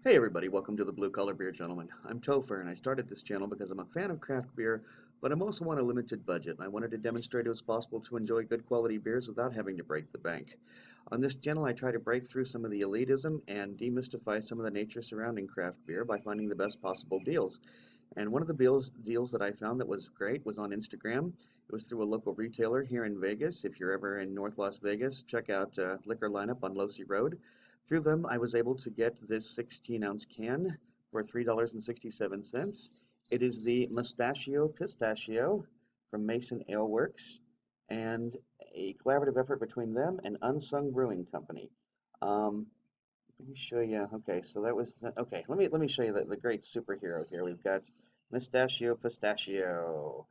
Hey everybody, welcome to the Blue Collar Beer Gentleman. I'm Topher and I started this channel because I'm a fan of craft beer, but I'm also on a limited budget and I wanted to demonstrate it was possible to enjoy good quality beers without having to break the bank. On this channel I try to break through some of the elitism and demystify some of the nature surrounding craft beer by finding the best possible deals. And one of the deals that I found that was great was on Instagram. It was through a local retailer here in Vegas. If you're ever in North Las Vegas, check out Liquor Lineup on Losee Road. Through them, I was able to get this 16-ounce can for $3.67. It is the Mustachio Pistachio from Mason Ale Works, and a collaborative effort between them and Unsung Brewing Company. Let me show you. Okay, so that was okay. Let me show you the great superhero here. We've got Mustachio Pistachio.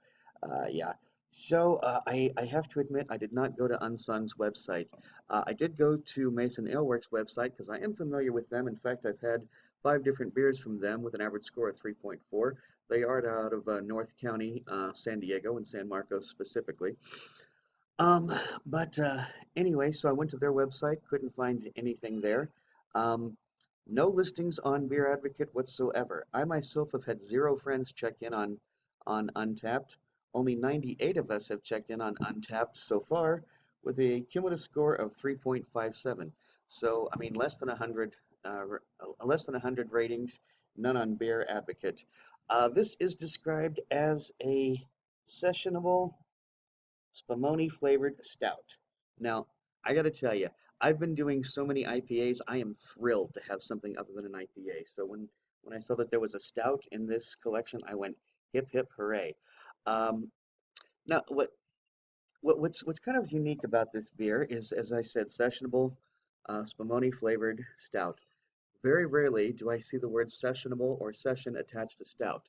Yeah. So I have to admit I did not go to Unsung's website. I did go to Mason Aleworks website because I am familiar with them. In fact, I've had 5 different beers from them with an average score of 3.4. They are out of North County, San Diego, and San Marcos specifically. Um, but anyway, so I went to their website, couldn't find anything there. Um, no listings on Beer Advocate whatsoever. I myself have had 0 friends check in on Untapped. Only 98 of us have checked in on Untapped so far, with a cumulative score of 3.57. So, I mean, less than 100 ratings, none on Beer Advocate. This is described as a sessionable Spumoni flavored stout. Now, I got to tell you, I've been doing so many IPAs. I am thrilled to have something other than an IPA. So when I saw that there was a stout in this collection, I went hip hip hooray. Um, now, what's kind of unique about this beer is, as I said, sessionable Spumoni flavored stout. Very rarely do I see the word sessionable or session attached to stout.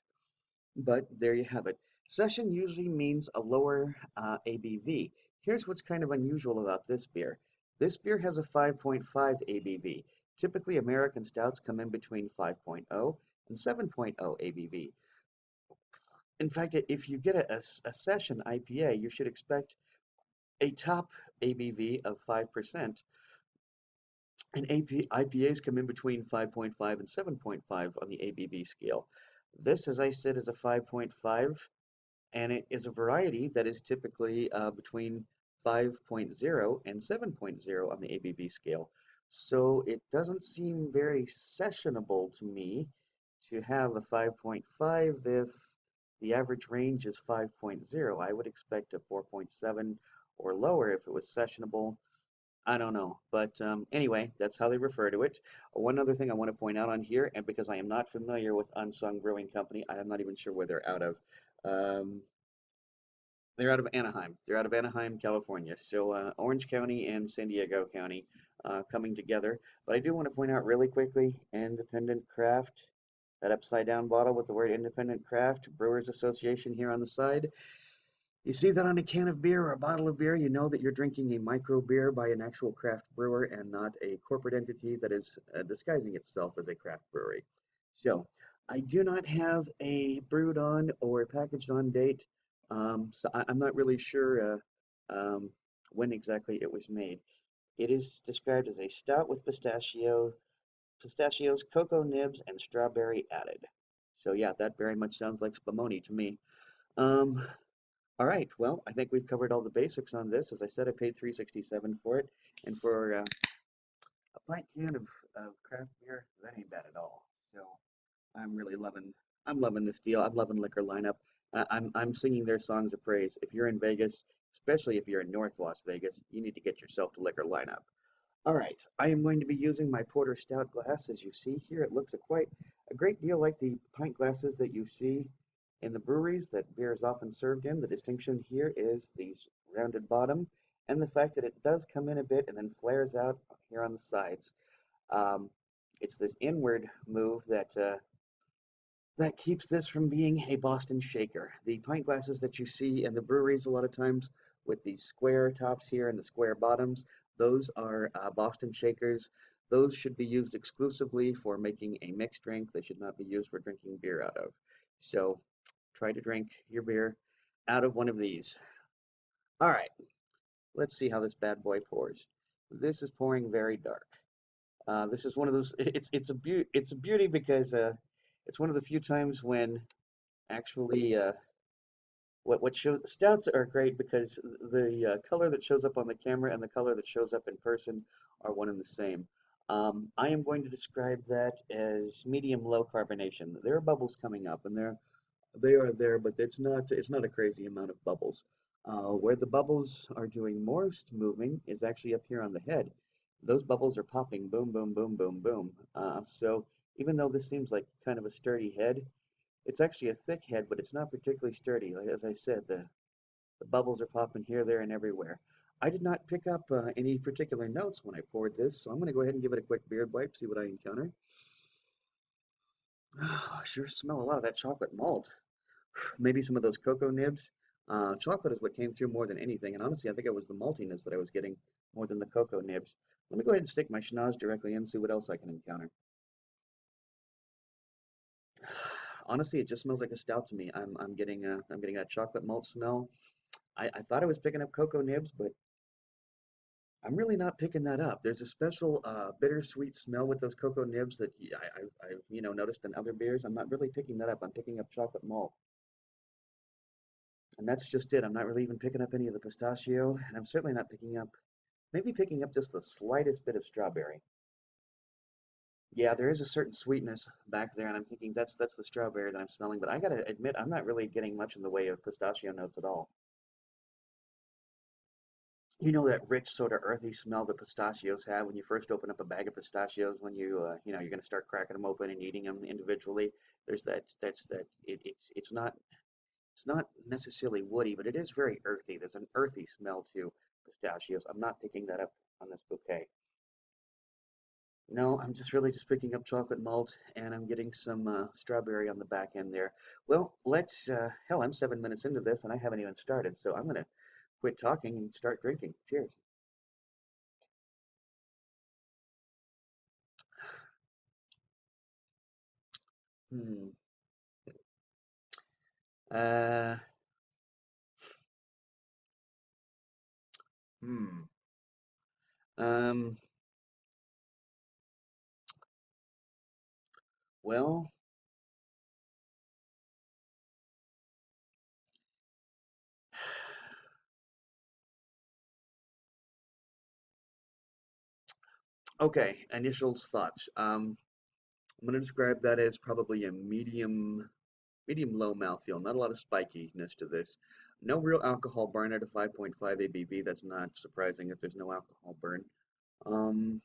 But there you have it. Session usually means a lower ABV. Here's what's kind of unusual about this beer. This beer has a 5.5 ABV. Typically, American stouts come in between 5.0 and 7.0 ABV. In fact, if you get a session IPA, you should expect a top ABV of 5%, and IPAs come in between 5.5 and 7.5 on the ABV scale. This, as I said, is a 5.5. And it is a variety that is typically between 5.0 and 7.0 on the ABV scale. So it doesn't seem very sessionable to me to have a 5.5 if the average range is 5.0. I would expect a 4.7 or lower if it was sessionable. I don't know, but anyway, that's how they refer to it. One other thing I want to point out on here, and because I am not familiar with Unsung Brewing Company, I am not even sure where they're out of. Um, they're out of Anaheim. They're out of Anaheim, California. So Orange County and San Diego County coming together. But I do want to point out really quickly, Independent Craft, that upside down bottle with the word Independent Craft, Brewers Association here on the side. You see that on a can of beer or a bottle of beer, you know that you're drinking a micro beer by an actual craft brewer and not a corporate entity that is disguising itself as a craft brewery. So, I do not have a brewed on or packaged on date, so I'm not really sure when exactly it was made. It is described as a stout with pistachios, cocoa nibs, and strawberry added. So yeah, that very much sounds like Spumoni to me. Um, all right, well, I think we've covered all the basics on this. As I said, I paid $3.67 for it, and for a pint can of craft beer, that ain't bad at all. So I'm really loving this deal. I'm loving Liquor Lineup. I'm singing their songs of praise. If you're in Vegas, especially if you're in North Las Vegas, you need to get yourself to Liquor Lineup. All right, I am going to be using my Porter Stout glass. As you see here, it looks a great deal like the pint glasses that you see in the breweries that beer is often served in. The distinction here is the rounded bottom and the fact that it does come in a bit and then flares out here on the sides. Um, it's this inward move that keeps this from being a Boston shaker. The pint glasses that you see in the breweries a lot of times with the square tops here and the square bottoms, those are Boston shakers. Those should be used exclusively for making a mixed drink. They should not be used for drinking beer out of. So try to drink your beer out of one of these. All right, let's see how this bad boy pours. This is pouring very dark. This is one of those. It's a beauty because it's one of the few times when actually what shows stouts are great because the color that shows up on the camera and the color that shows up in person are one and the same. I am going to describe that as medium low carbonation. There are bubbles coming up, and they are there, but it's not a crazy amount of bubbles. Where the bubbles are doing most moving is actually up here on the head. Those bubbles are popping, boom, boom, boom, boom, boom. So even though this seems like kind of a sturdy head, it's actually a thick head, but it's not particularly sturdy. Like, as I said, the bubbles are popping here, there, and everywhere. I did not pick up any particular notes when I poured this, so I'm going to go ahead and give it a quick beard wipe, see what I encounter. I sure smell a lot of that chocolate malt. Maybe some of those cocoa nibs. Chocolate is what came through more than anything, and honestly, I think it was the maltiness that I was getting more than the cocoa nibs. Let me go ahead and stick my schnoz directly in, see what else I can encounter. Honestly, it just smells like a stout to me. I'm getting that chocolate malt smell. I thought I was picking up cocoa nibs, but I'm really not picking that up. There's a special bittersweet smell with those cocoa nibs that I've noticed in other beers. I'm not really picking that up. I'm picking up chocolate malt, and that's just it. I'm not really even picking up any of the pistachio, and I'm certainly not picking up maybe picking up just the slightest bit of strawberry. Yeah, there is a certain sweetness back there, and I'm thinking that's the strawberry that I'm smelling. But I gotta admit, I'm not really getting much in the way of pistachio notes at all. You know that rich sort of earthy smell that pistachios have when you first open up a bag of pistachios when you're going to start cracking them open and eating them individually. There's it's not necessarily woody, but it is very earthy. There's an earthy smell to pistachios. I'm not picking that up on this bouquet. No, I'm just really just picking up chocolate malt and I'm getting some strawberry on the back end there. Well, hell, I'm 7 minutes into this and I haven't even started, so I'm gonna quit talking and start drinking. Cheers. Hmm. Uh, hmm. Um, well, okay, initial thoughts. I'm gonna describe that as probably a medium low mouthfeel, not a lot of spikiness to this. No real alcohol burn at a 5.5 ABV. That's not surprising if there's no alcohol burn. Um,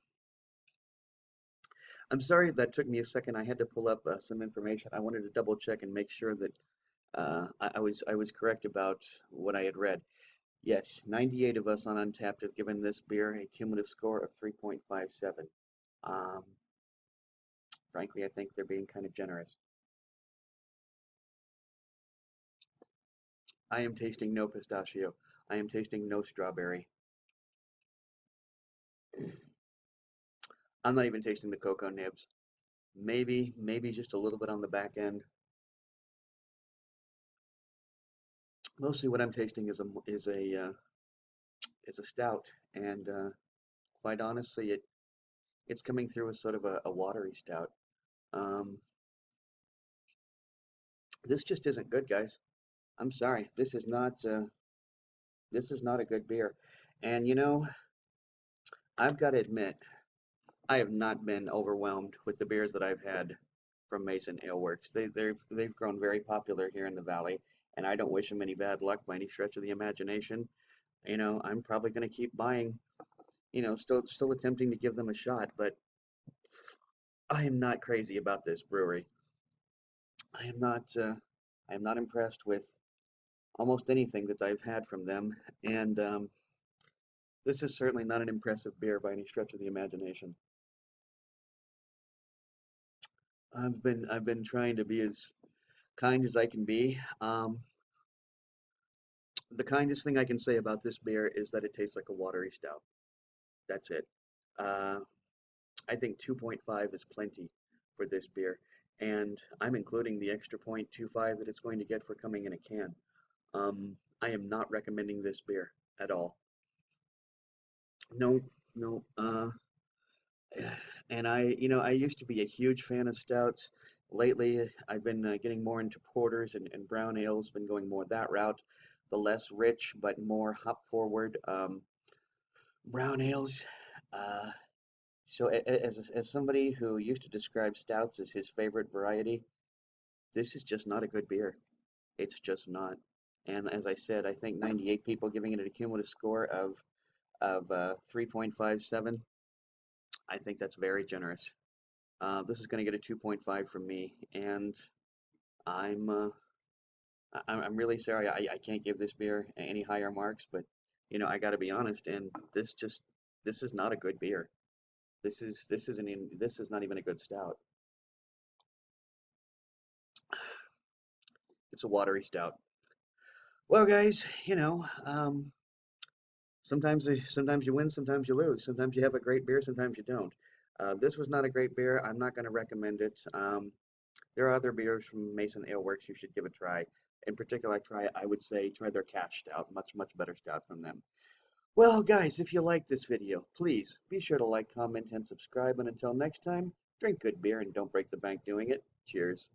I'm sorry that took me a second. I had to pull up some information. I wanted to double check and make sure that I was correct about what I had read. Yes, 98 of us on Untapped have given this beer a cumulative score of 3.57. Um, Frankly, I think they're being kind of generous. I am tasting no pistachio. I am tasting no strawberry. I'm not even tasting the cocoa nibs. Maybe just a little bit on the back end. Mostly what I'm tasting is a stout, and quite honestly, it's coming through as sort of a watery stout. Um, this just isn't good, guys. I'm sorry. This is not a good beer. And I've got to admit, I have not been overwhelmed with the beers that I've had from Mason Ale Works. They've grown very popular here in the valley, and I don't wish them any bad luck by any stretch of the imagination. I'm probably going to keep buying. Still attempting to give them a shot, but I am not crazy about this brewery. I am not. I am not impressed with almost anything that I've had from them, and this is certainly not an impressive beer by any stretch of the imagination. I've been trying to be as kind as I can be. The kindest thing I can say about this beer is that it tastes like a watery stout. That's it. Uh, I think 2.5 is plenty for this beer, and I'm including the extra 0.25 that it's going to get for coming in a can. I am not recommending this beer at all. No, no. And I used to be a huge fan of stouts. Lately, I've been getting more into porters and brown ales, been going more that route. The less rich but more hop forward brown ales. Uh, so, as somebody who used to describe stouts as his favorite variety, this is just not a good beer. It's just not. And as I said, I think 98 people giving it a cumulative score of 3.57. I think that's very generous. This is going to get a 2.5 from me, and I'm uh, I'm really sorry I can't give this beer any higher marks, but I got to be honest, and this is not a good beer. This is not even a good stout. It's a watery stout. Well, guys, sometimes you win, sometimes you lose. Sometimes you have a great beer, sometimes you don't. This was not a great beer. I'm not going to recommend it. There are other beers from Mason Ale Works you should give a try. In particular, I would say try their cash stout. Much, much better stout from them. Well, guys, if you like this video, please be sure to like, comment, and subscribe. And until next time, drink good beer and don't break the bank doing it. Cheers.